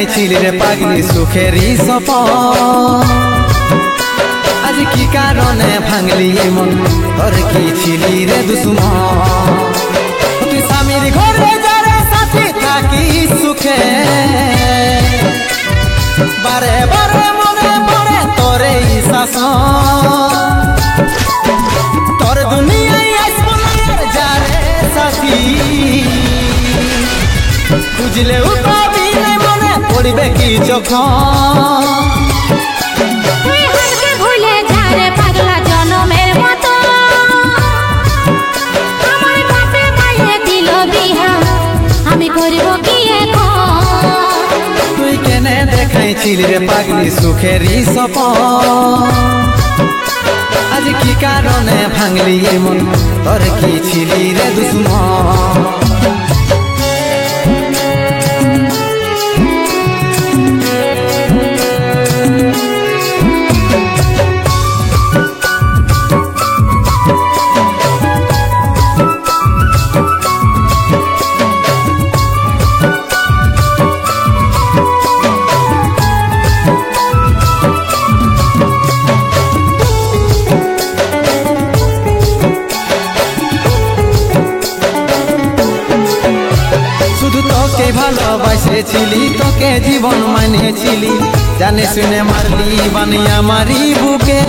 দেখাইছিলি রে পাগলি সুখেরই সপন আজ কি কারণে ভাঙলি মন তোর কি ছিলি রে দুশ্মন তুই স্বামীর ঘরে যারে সাথে থাকি সুখে বারে বারে মনে পড়ে তোরে শাসন তোর দুনিয়ায় আসবো না যারে সাথী খুঁজলেও পাবি না মনে পড়বে কি যখন দেখাইছিলি রে পাগলি সুখেরই সপন আজ কি কারণে ভাঙলি মন তোর কি ছিলি রে দুশ্মন ভালোবাসেছিলি তোকে জীবন মানেছিলি জানে শুনে মারলি বানিয়া মারি বুকে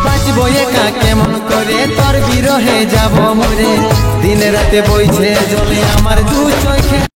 বাঁচবো একা কেমন করে তোর বিরহে যাব মরে দিন রাতে বইছে জলে আমার দু চোখে।